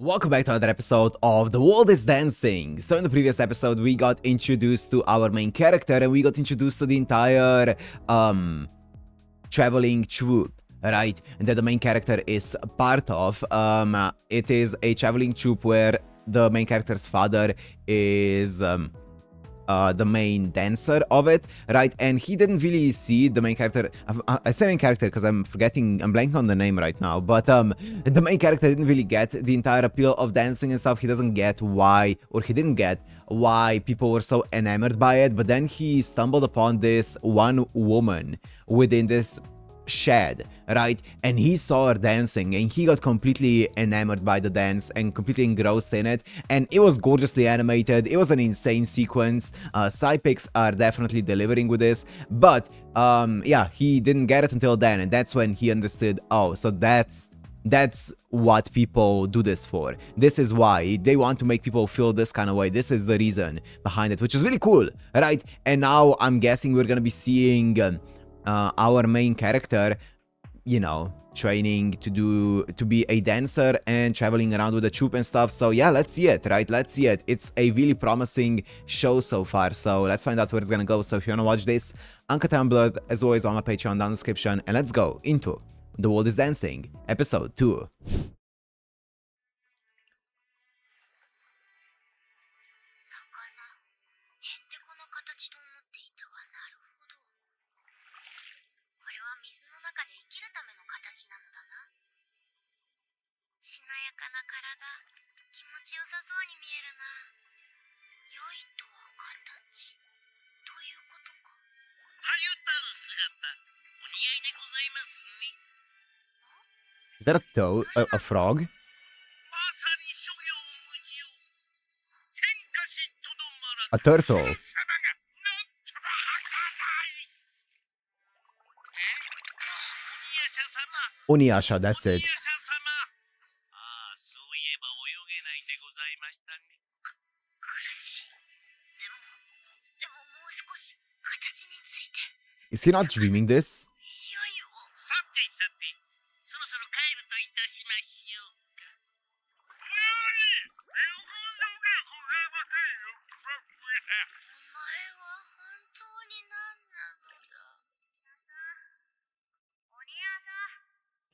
Welcome back to another episode of The World is Dancing. So in the previous episode, we got introduced to our main character and we got introduced to the entire traveling troupe, right? And that the main character is part of. It is a traveling troupe where the main character's father is the main dancer of it, right? And he didn't really see the main character. I say main character because I'm blanking on the name right now. But the main character didn't really get the entire appeal of dancing and stuff. He doesn't get why, or he didn't get why people were so enamored by it. But then he stumbled upon this one woman within this shed, right? And he saw her dancing and he got completely enamored by the dance and completely engrossed in it, and it was gorgeously animated. It was an insane sequence. Psypics are definitely delivering with this, but yeah, he didn't get it until then, and that's when he understood, oh, so that's what people do this for. This is why they want to make people feel this kind of way. This is the reason behind it, which is really cool, right? And now I'm guessing we're gonna be seeing our main character, you know, training to be a dancer and traveling around with the troupe and stuff. So yeah, let's see it, right? Let's see it. It's a really promising show so far, so let's find out where it's gonna go. So if you wanna watch this uncut and blood, as always, on my Patreon down in the description, and let's go into The World is Dancing episode 2. 'Is that a toad? A frog? A turtle. Oniasha, that's it. Is he not dreaming this?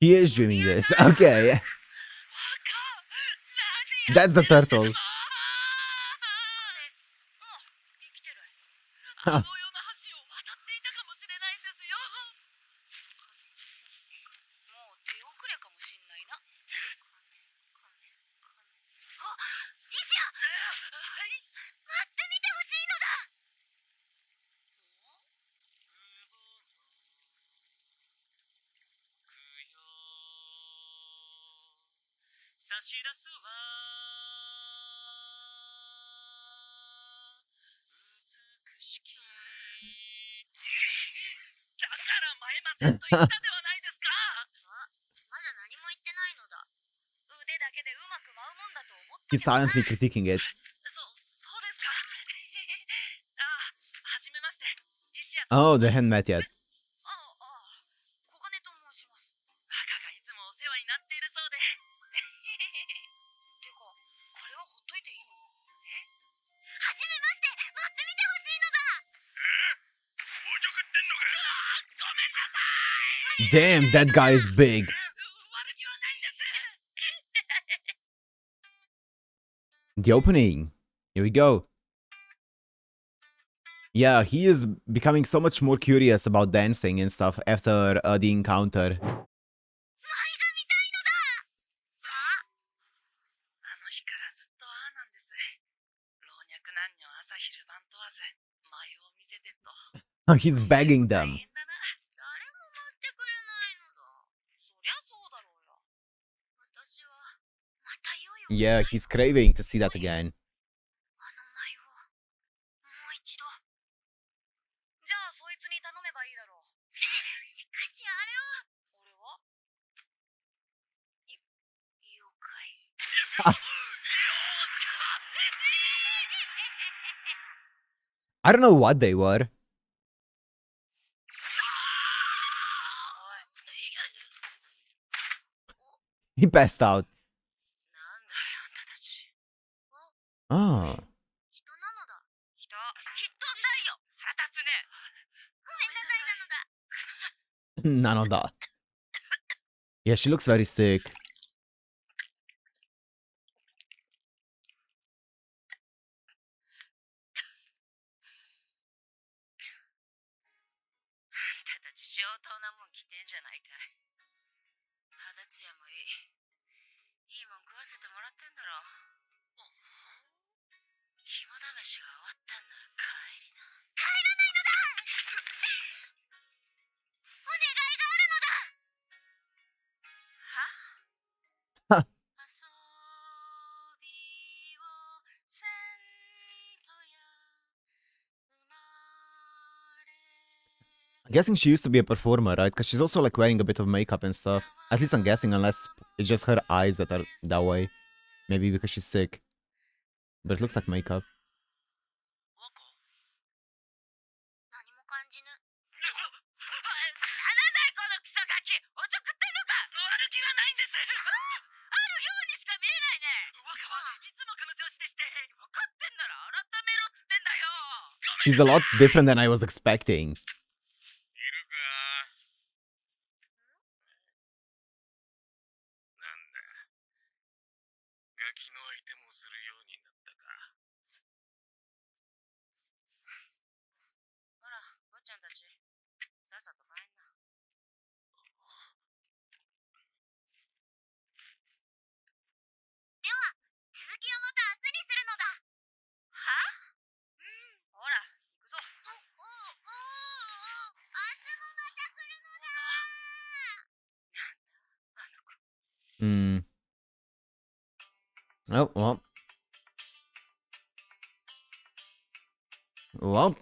He is dreaming this. Okay. That's the turtle. Huh. He's silently critiquing it. Oh, they hadn't met yet. Damn, that guy is big. The opening. Here we go. Yeah, he is becoming so much more curious about dancing and stuff after the encounter. He's begging them. Yeah, he's craving to see that again. I don't know what they were. He passed out. ああ。なのだ。Yeah, she looks very sick. は I'm guessing she used to be a performer, right? Because she's also like wearing a bit of makeup and stuff. At least I'm guessing, unless it's just her eyes that are that way. Maybe because she's sick. But it looks like makeup. She's a lot different than I was expecting. Hmm. Oh, well. Well.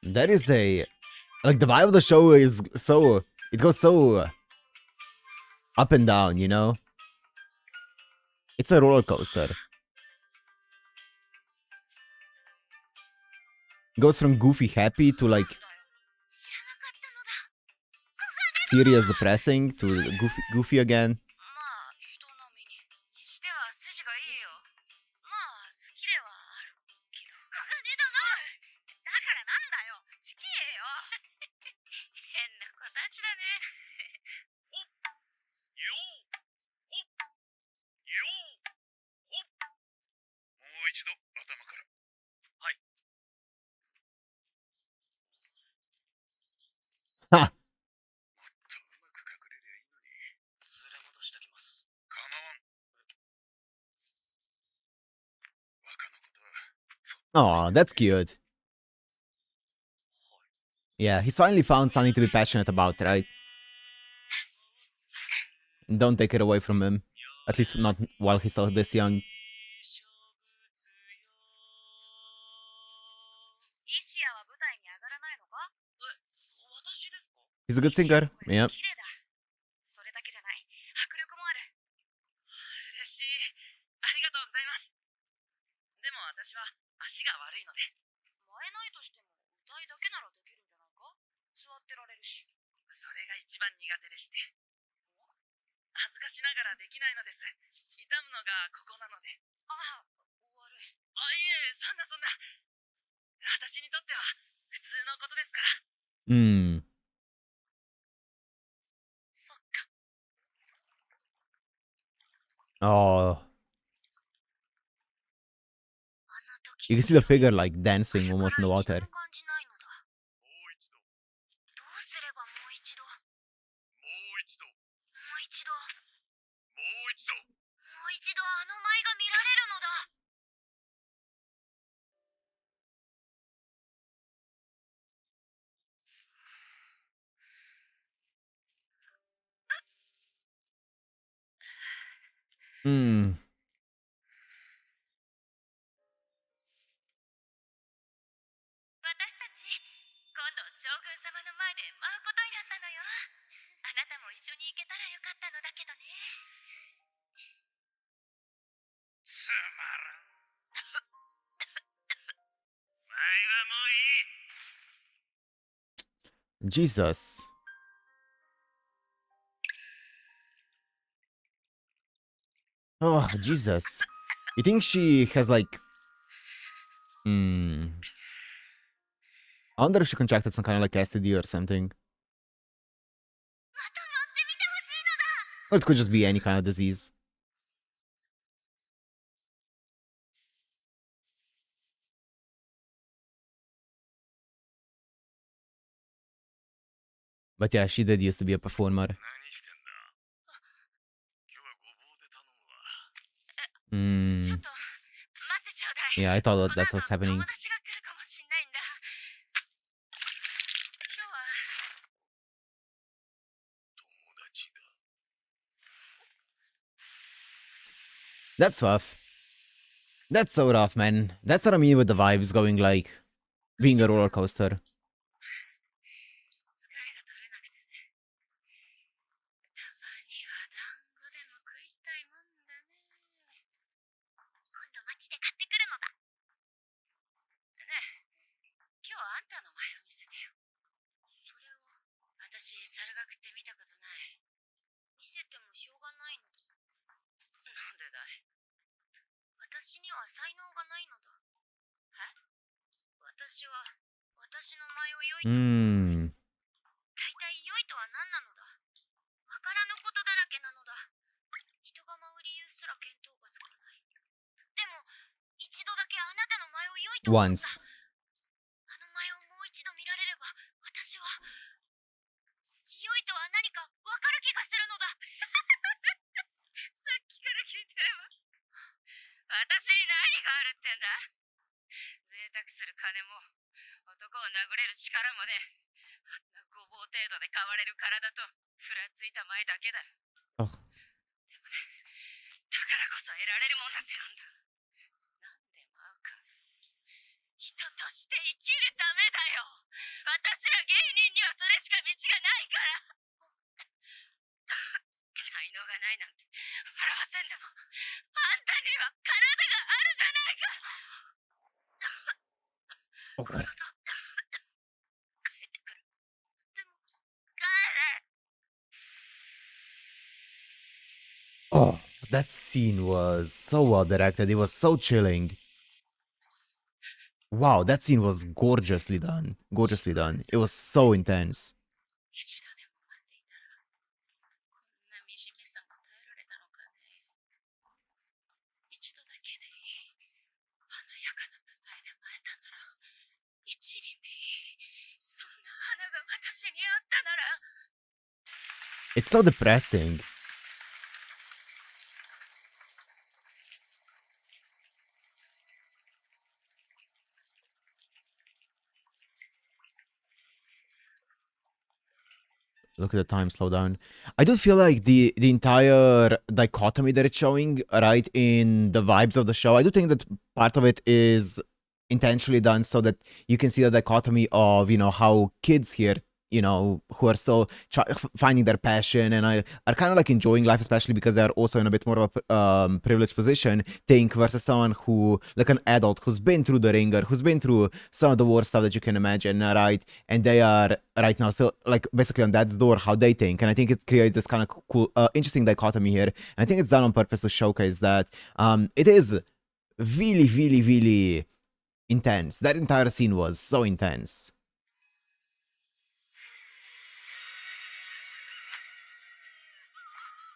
That is a... Like, the vibe of the show is so... It goes so... up and down, you know? It's a roller coaster. It goes from goofy happy to, like... serious depressing to goofy again. Ha! Aw, that's cute. Yeah, he's finally found something to be passionate about, right? Don't take it away from him. At least not while he's still this young. He's a good singer, yeah. Hmm. Oh. You can see the figure like dancing almost in the water. Hmm. Jesus. Oh, Jesus. You think she has like... I wonder if she contracted some kind of like STD or something. Or it could just be any kind of disease. But yeah, she did used to be a performer. Yeah, I thought that's what's happening. That's rough. That's so rough, man. That's what I mean with the vibes going like being a roller coaster. Once. Oh. Oh, that scene was so well directed. It was so chilling. Wow, that scene was gorgeously done. Gorgeously done. It was so intense. It's so depressing. Look at the time slow down. I do feel like the entire dichotomy that it's showing, right, in the vibes of the show, I do think that part of it is intentionally done so that you can see the dichotomy of, you know, how kids here, you know, who are still finding their passion and are kind of like enjoying life, especially because they're also in a bit more of a privileged position, think versus someone who, like an adult who's been through the ringer, who's been through some of the worst stuff that you can imagine, right? And they are right now still like basically on death's door how they think. And I think it creates this kind of cool, interesting dichotomy here. And I think it's done on purpose to showcase that it is really, really, really intense. That entire scene was so intense.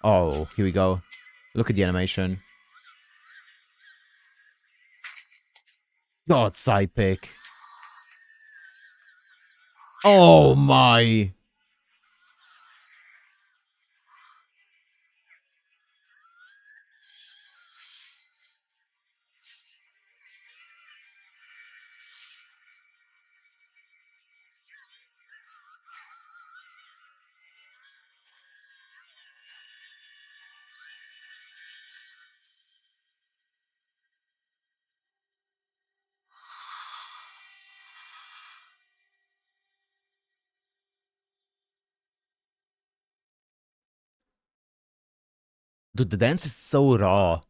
Oh, here we go. Look at the animation. God, side pick. Oh my. Dude, the dance is so raw.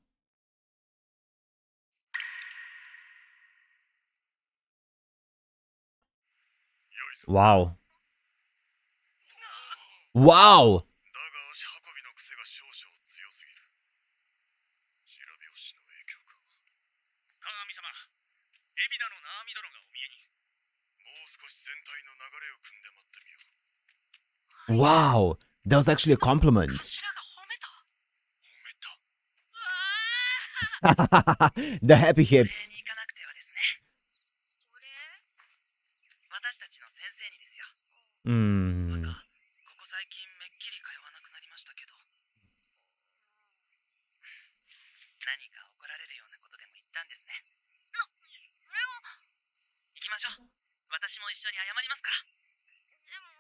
Wow. Wow! だが足運びの癖が少々強すぎる。調べ押しの影響か。鏡様、海老名のナーミ殿がお見えに。もう少し全体の流れを組んで待ってみよう。Wow! That was actually a compliment. 頭が褒めた。褒めた。The happy hips. に行かなくてはですね。俺？私たちの先生にですよ。Hmm. ここ最近めっきり通わなくなりましたけど。何か怒られるようなことでも言ったんですね。それは。行きましょう。私も一緒に謝りますから。でも。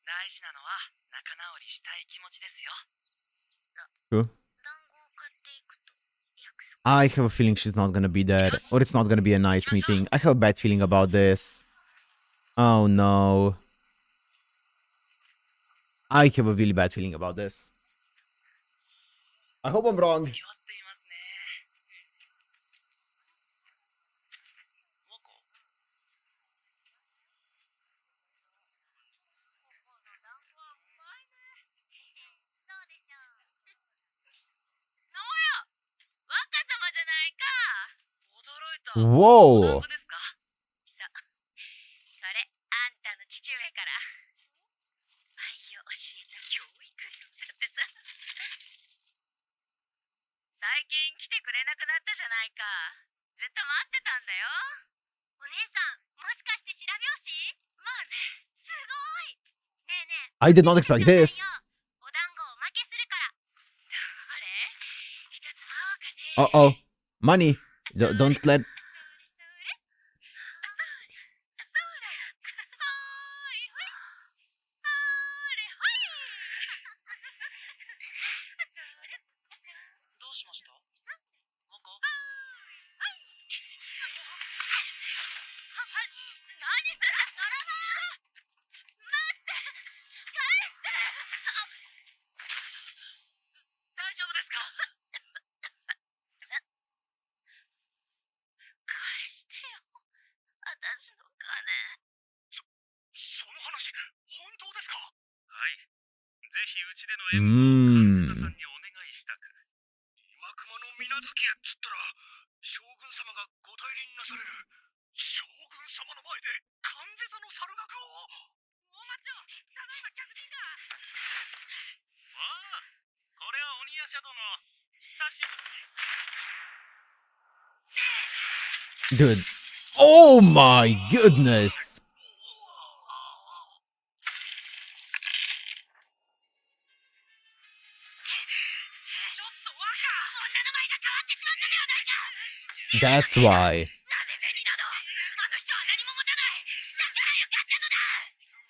大事なのは仲直りしたい気持ちですよ。Huh? I have a feeling she's not gonna be there, or it's not gonna be a nice meeting. I have a bad feeling about this. Oh no. I have a really bad feeling about this. I hope I'm wrong. 気負っていますね。モコ。モコの団子はうまいね。そうでしょう。名前や。若様じゃないか。驚いた。Whoa. 団子ですか。そう。それあんたの父上から。愛を教えた教育料だってさ。最近来てくれなくなったじゃないか。ずっと待ってたんだよ。お姉さん、もしかして調べ押し？まあね。すごい。ねえねえ。 I did not expect this. お団子おまけするから。どれ？一つ買おうかね。Uh-oh. Money. Don't let... それ。ほいほい。ほれほい。どうしました？モコ？何する？そらば！待って！返して！大丈夫ですか？返してよ。私の金。その話、本当ですか？はい。ぜひうちでの演舞を神田さんにお願いしたく。今熊の水無月へっつったら、将軍様がご大臨なされる。将軍様の前で関税座の猿楽を。大町を、ただいま客人だ。ああ、これは鬼夜叉殿。久しぶり。Dude. Oh my goodness. ちょっと若、女の前が変わってしまったではないか。 That's why. なぜ銭など、あの人は何も持たない。だからよかったのだ。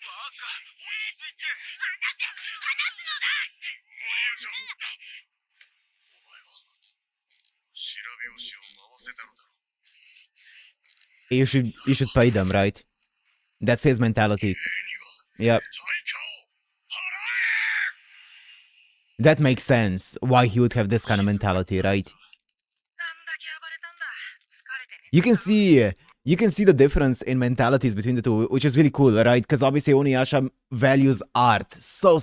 若、落ち着いて。話すのだ。鬼夜叉。お前は調べ押しを回せたのだろう。You should pay them, right? That's his mentality. Yep. 対価を払え。 That makes sense. Why he would have this kind of mentality, right? なんだけ暴れたんだ。疲れてね。 You can see the difference in mentalities between the two, which is really cool, right? Because obviously Oniyasha values art so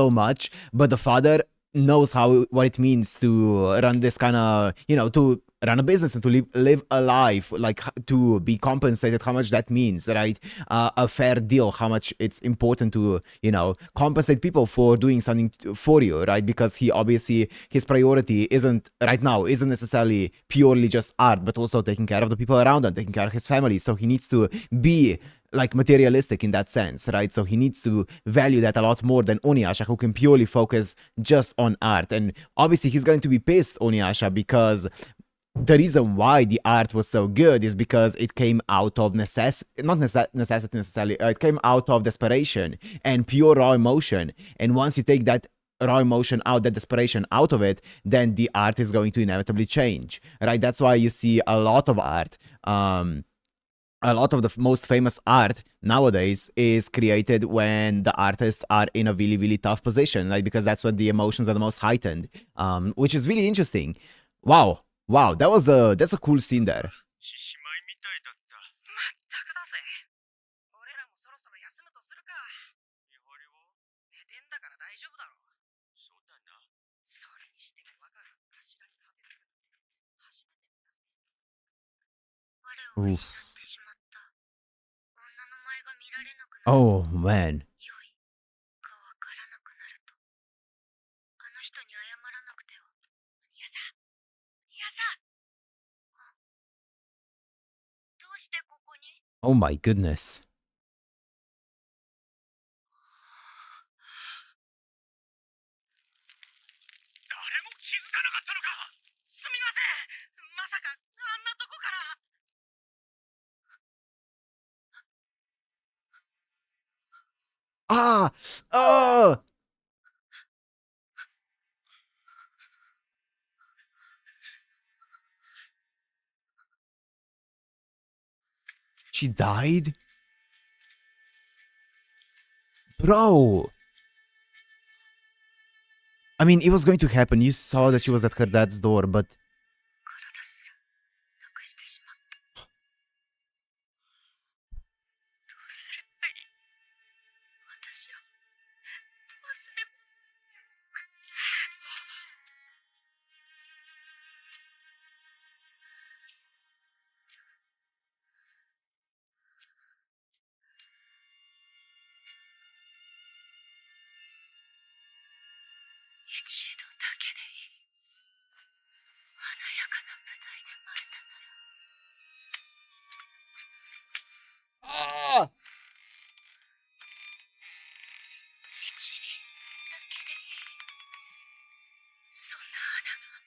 much, but the father knows what it means to run this kind of, to run a business and to live a life, like to be compensated, how much that means, right? A fair deal, how much it's important to, compensate people for doing something for you, right? Because his priority isn't necessarily purely just art, but also taking care of the people around him, taking care of his family. So he needs to be like materialistic in that sense, right? So he needs to value that a lot more than Oniyasha, who can purely focus just on art. And obviously he's going to be pissed, Oniyasha, because the reason why the art was so good is because it came out of necessity necessarily, it came out of desperation and pure raw emotion. And once you take that raw emotion out, that desperation out of it, then the art is going to inevitably change, right? That's why you see a lot of art, a lot of the most famous art nowadays is created when the artists are in a really tough position, like, because that's when the emotions are the most heightened, which is really interesting. Wow, that's a cool scene there. 獅子舞みたいだった。まったくだぜ。俺らもそろそろ休むとするか。見張りは？ねを失っ Oof. てしまった。女の前が見られなくなる。 Oh, man. 良いかわからなくなると、あの人に謝らなくては。やさ、やさ。どうしてここに？ Oh my goodness. 誰も気づかなかったのか。すみません。まさかあんなとこから。 Ah! Oh! She died? Bro! I mean, it was going to happen. You saw that she was at her dad's door, but... 体すらなくしてしまった。どうすればいい？私はどうすれば。一度だけでいい。華やかな舞台で舞えたなら。Ah! 一輪だけでいい。そんな花が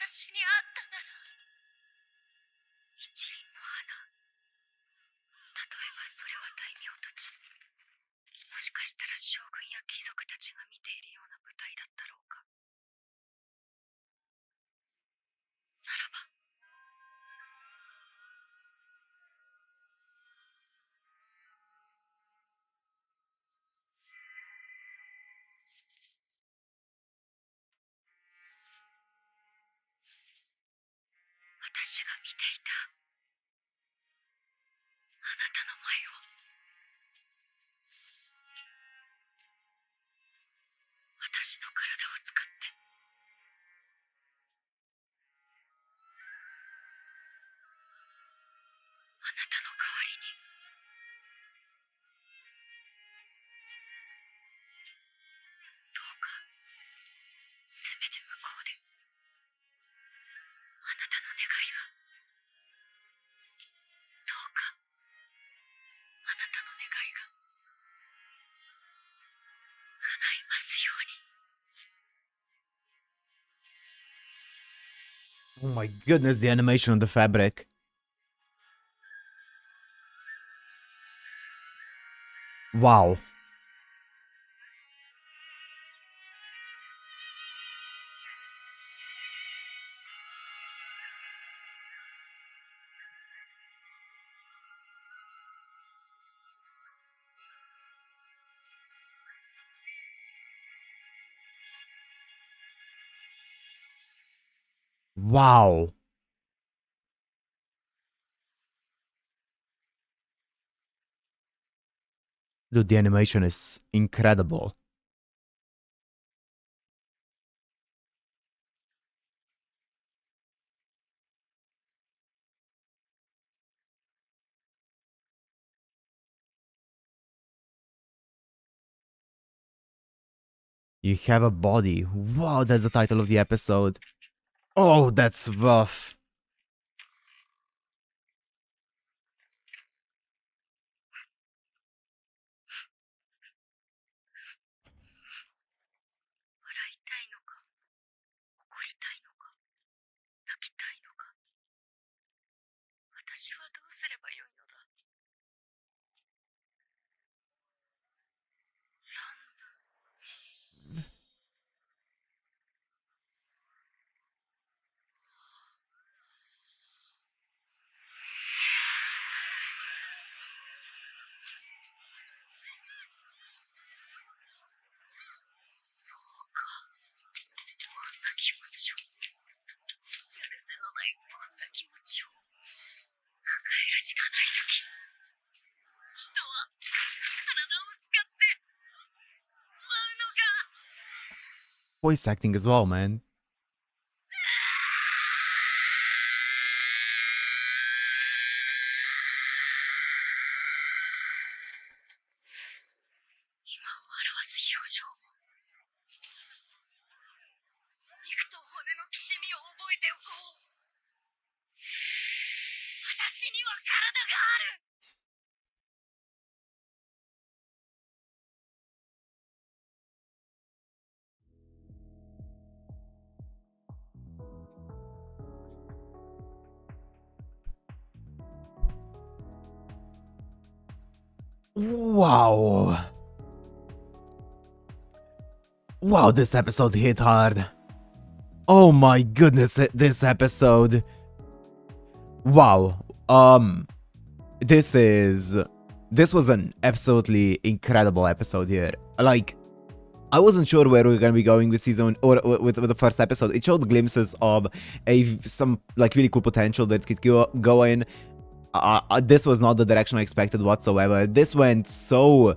私にあったなら。一輪の花。例えばそれは大名たち。もしかしたら将軍や貴族たちが見ているような舞台だったろうか。ならば。私が見ていたあなたの前を。私の体を使ってあなたの代わりに。どうかせめて向こうであなたの願いが。どうかあなたの願いが叶いますように。 Oh my goodness, the animation on the fabric. Wow. Wow. Dude, the animation is incredible. You have a body. Wow, that's the title of the episode. Oh, that's rough. 笑いたいのか、怒りたいのか、泣きたいのか。私はどうすればよいのだ。乱舞。そうか。こんな気持ちを。やるせのないこんな気持ちを抱えるしかないとき、人は体を使って舞うのか。 Voice acting as well, man. Wow. Wow, this episode hit hard. Oh my goodness, this episode. Wow. This was an absolutely incredible episode here. Like, I wasn't sure where we were gonna be going with season or with the first episode. It showed glimpses of some like really cool potential that could go in. This was not the direction I expected whatsoever. This went so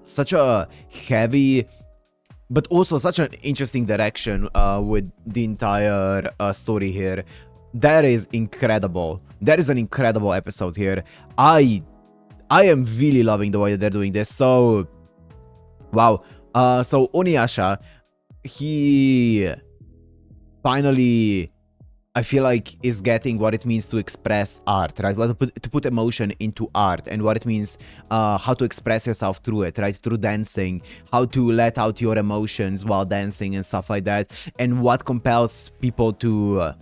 such a heavy, but also such an interesting direction with the entire story here. That is incredible. That is an incredible episode here. I am really loving the way that they're doing this. So, wow. So Oniyasha, he finally, I feel like, is getting what it means to express art, right? To put emotion into art, and what it means, how to express yourself through it, right? Through dancing, how to let out your emotions while dancing and stuff like that, and what compels people to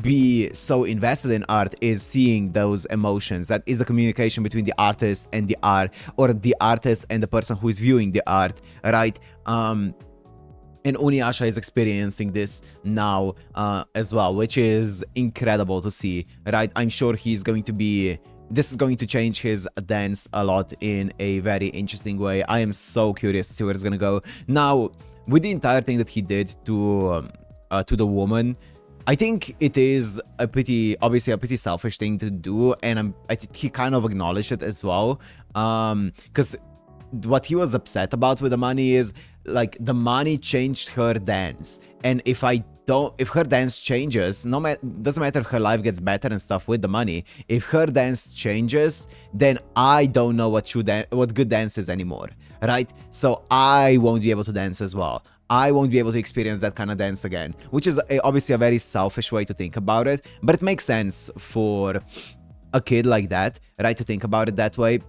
be so invested in art is seeing those emotions. That is the communication between the artist and the art, or the artist and the person who is viewing the art, right? And Oniyasha is experiencing this now as well, which is incredible to see, right? I'm sure this is going to change his dance a lot in a very interesting way. I am so curious to see where it's gonna go. Now, with the entire thing that he did to the woman, I think it is obviously a pretty selfish thing to do, and I think he kind of acknowledged it as well, because what he was upset about with the money is, like, the money changed her dance, and if her dance changes, doesn't matter if her life gets better and stuff with the money, if her dance changes, then I don't know what good dance is anymore, right? So I won't be able to dance as well. I won't be able to experience that kind of dance again, which is obviously a very selfish way to think about it, but it makes sense for a kid like that, right, to think about it that way.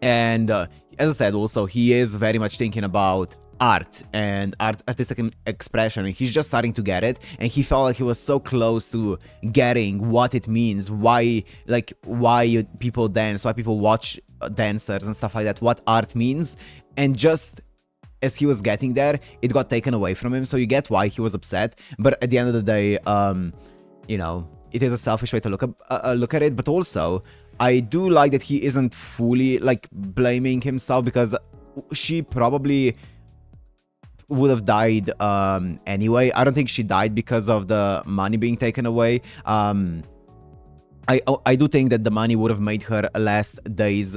And as I said, also, he is very much thinking about art and artistic expression, and he's just starting to get it, and he felt like he was so close to getting what it means, why people dance, why people watch dancers and stuff like that, what art means, and just as he was getting there, it got taken away from him. So you get why he was upset, but at the end of the day, you know, it is a selfish way to look at it. But also, I do like that he isn't fully, like, blaming himself, because she probably would have died anyway. I don't think she died because of the money being taken away. I do think that the money would have made her last days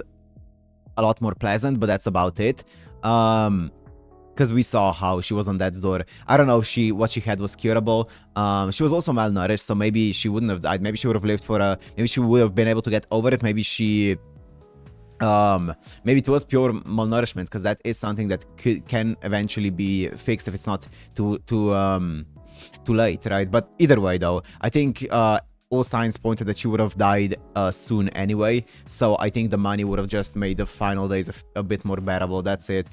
a lot more pleasant, but that's about it. Because we saw how she was on death's door. I don't know if what she had was curable. She was also malnourished, so maybe she wouldn't have died. Maybe she would have lived maybe she would have been able to get over it. Maybe maybe it was pure malnourishment, because that is something that can eventually be fixed if it's not too late, right? But either way, though, I think all signs pointed that she would have died soon anyway. So I think the money would have just made the final days a bit more bearable. That's it.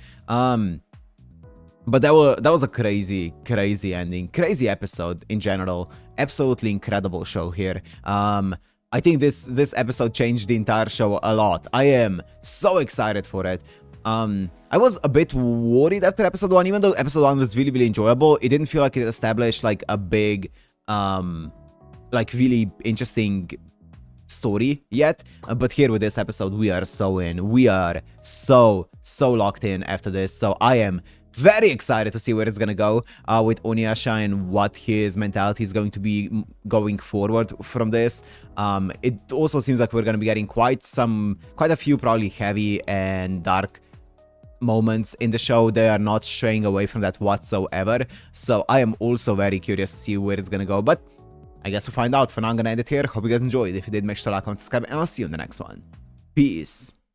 But that was a crazy ending, crazy episode in general. Absolutely incredible show here. I think this episode changed the entire show a lot. I am so excited for it. I was a bit worried after episode 1, even though episode 1 was really enjoyable. It didn't feel like it established like a big, like really interesting story yet. But here with this episode, we are so in. We are so locked in after this. So I am very excited to see where it's gonna go with Oniyasha and what his mentality is going to be going forward from this. It also seems like we're gonna be getting quite a few probably heavy and dark moments in the show. They are not straying away from that whatsoever. So I am also very curious to see where it's gonna go. But I guess we'll find out. For now, I'm gonna end it here. Hope you guys enjoyed. If you did, make sure to like, comment, subscribe, and I'll see you in the next one. Peace.